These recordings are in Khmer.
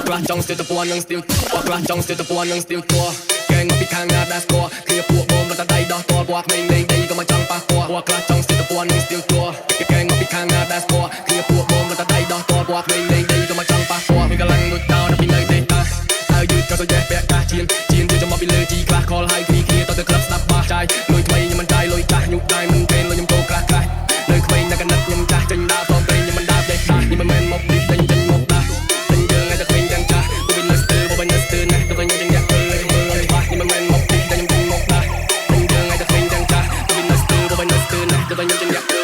ក្រាស់ចង់ស្ទើរតពួននឹងស្ទៀវពួកក្រាស់ចង់ស្ទើរតពួននឹងស្ទៀវតួកែងពីខាងណាដែរស្គាល់គ្នាពួកបងរត់តែដៃដោះតល់ពួកក្មេងលេងដីក៏មកចង់ប៉ះពាល់ពួកក្រាស់ចង់ស្ទើរតពួននឹងស្ទៀវតួកែងពីខាងណាដែរស្គាល់គ្នាពួកបងរត់តែដៃដោះតល់ពួកក្មេងលេងដីក៏មកចង់ប៉ះពាល់មានកម្លាំងដូចតោដល់ពីនៅទេតាហើយយឺតក៏ទៅយ៉េះពាក់កាសជៀនទៅមកពីលើជីក្រាស់ខលហើយគ្នាគ្នាទៅក្លឹបស្ដាប់បាសចាយលុយថ្មីខ្ញុំមិនចាយលុយកាសញុកដៃមិនពេលលុយខ្ញុំកោក្រាស់ក្រាស់នៅក្មេងនៅកណិតខ្ញុំចាស់ចេញដើរតពេលខ្ញុំមិនដើរទេតានេះមិនមែនមកពីចេញមកដាស់ពេញយើងឲ្យតែក្មេងទាំងចាស់ទៅវិញនៅស្ទើបវិញនៅស្ទើណាស់ទៅវិញយើងយ៉ាក់ធ្វើឲ្យមើលឲ្យបាសនេះមិនមែនមកពីតែខ្ញុំមកដាស់ពេញយើងឲ្យតែក្មេងទាំងចាស់ទៅវិញនៅស្ទើបវិញនៅស្ទើណាស់ទៅវិញយើងយ៉ាក់ធ្វើ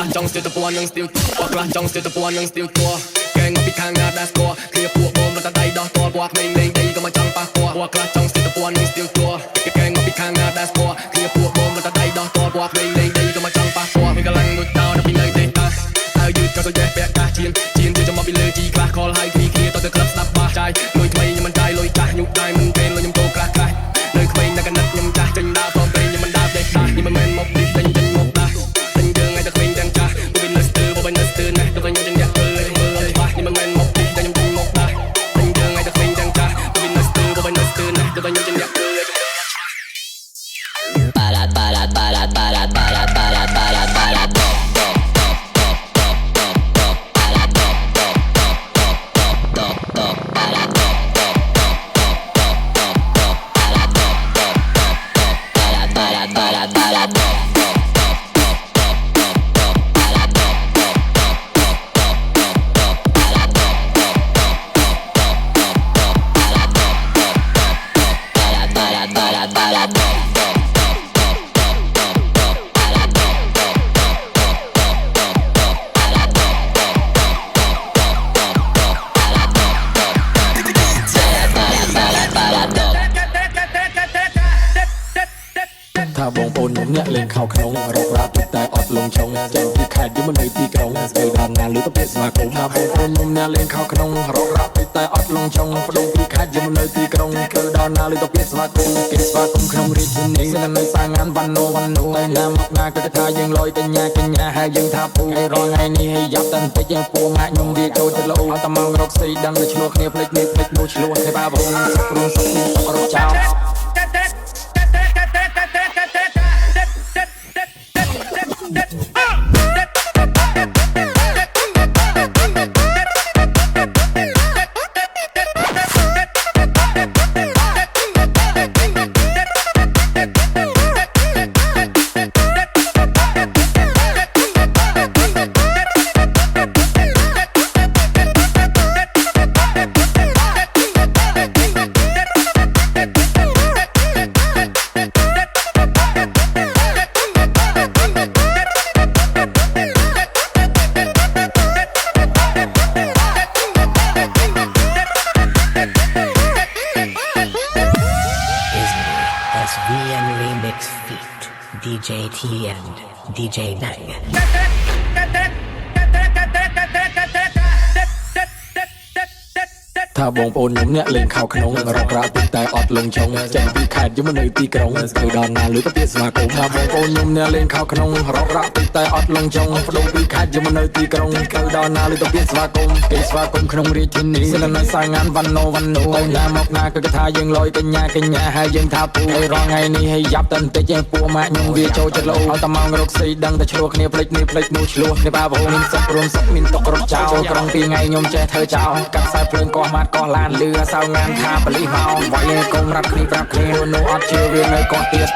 ឲ្យចង់ស្ទើរតពួននឹងស្ទៀវពួកក្រាស់ចង់ស្ទើរតពួននឹងស្ទៀវតួកែងពីខាងណាដែរស្គាល់គ្នាពួកបងរត់តែដៃដោះតល់ពួកក្មេងលេងដីក៏មកចង់ប៉ះពាល់ពួកក្រាស់ចង់ស្ទើរតពួននឹងស្ទៀវតួកែងពីខាងណាដែរស្គាល់គ្នាពួកបងរត់តែដៃដោះតល់ពួកក្មេងលេងដីក៏មកចង់ប៉ះពាល់មានកម្លាំងដូចតោដល់ពីនៅទេតាហើយយឺតក៏ទៅយ៉េះពាក់កាសជៀនទៅមកពីលើជីក្រាស់ខលហើយគ្នាគ្នាទៅក្លឹបស្ដាប់បាសចាយលុយថ្មីខ្ញុំមិនចាយលុយកាសញុកដៃមិនពេលលុយខ្ញុំកោក្រាស់ក្រាស់នៅក្មេងនៅកណិតខ្ញុំចាស់ចេញដើរតពេលខ្ញុំមិនដើរទេតានេះមិនមែនមកពីចេញមកដាស់ពេញយើងឲ្យតែក្មេងទាំងចាស់ទៅវិញនៅស្ទើបវិញនៅស្ទើណាស់ទៅវិញយើងយ៉ាក់ធ្វើឲ្យមើលឲ្យបាសនេះមិនមែនមកពីតែខ្ញុំមកដាស់ពេញយើងឲ្យតែក្មេងទាំងចាស់ទៅវិញនៅស្ទើបវិញនៅស្ទើណាស់ទៅវិញយើងយ៉ាក់ធ្វើឲ្យថាបងប្អូនខ្ញុំអ្នកលេងខោក្នុងរករាទឹកតែអត់លងឆុងចេញពីខេត្តយមនៅទីក្រុងស្ទើរដល់ណាលឺទៅពាក្យស្វាគមន៍ថាបងប្អូនខ្ញុំអ្នកលេងខោក្នុងរករាទឹកតែអត់លងឆុងបដូរពីខេត្តយមនៅទីក្រុងស្ទើរដល់ណាលឺទៅពាក្យស្វាគមន៍គេស្វាគមន៍ក្នុងរាជធានីនៅនៅសាងានវណ្ណោតែណាមកណាក៏ថាយើងលយកញ្ញាហើយយើងថាពូឲ្យរងថ្ងៃនេះឲ្យយ៉ាប់តែបន្តិចយើងពូម៉ាក់ខ្ញុំវាចូលទៅលោអត់តែមករកស្អីដឹងតែឆ្លោះគ្នាភ្លេចនេះភ្លេចនោះឆ្លោះគ្នាបាបងសុខរួមសុខនេះសុខរកចោលSVN Remix Feat DJ T and DJ Nang ថាបងប្អូនខ្ញុំអ្នកលេងខោក្នុងរករាទឹកតែអត់លងឆុងចេញពីខេត្តយមនៅទីក្រុងស្ទើរដល់ណាលឺទៅពាក្យស្វាគមន៍ថាបងប្អូនខ្ញុំអ្នកលេងខោក្នុងរករាទឹកតែអត់លងឆុងបដូរពីខេត្តយមនៅទីក្រុងស្ទើរដល់ណាលឺទៅពាក្យស្វាគមន៍គេស្វាគមន៍ក្នុងរាជធានីនៅនៅសាងានវណ្ណោតែណាមកណាក៏ថាយើងលយកញ្ញាហើយយើងថាពូឲ្យរងថ្ងៃនេះឲ្យយ៉ាប់តែបន្តិចយើងពូម៉ាក់ខ្ញុំវាចូលចិត្តលោអត់តែមករកស្អីដឹងតែឆ្លោះគ្នាភ្លេចនេះភ្លេចនោះឆ្លោះគ្នាបាបងមានសុខរួមសុខមានទុករត់ចោលក្រុងពីថ្ងៃខ្ញុំចេះធ្វើចោលកាត់ខ្សែភ្លើងកោះម៉ាត់កោះឡានលឺសៅងានថាបលិសមកវាយកុំរាប់គ្នាប្រាប់គ្នានោះអត់ជឿវានៅកោះទៀត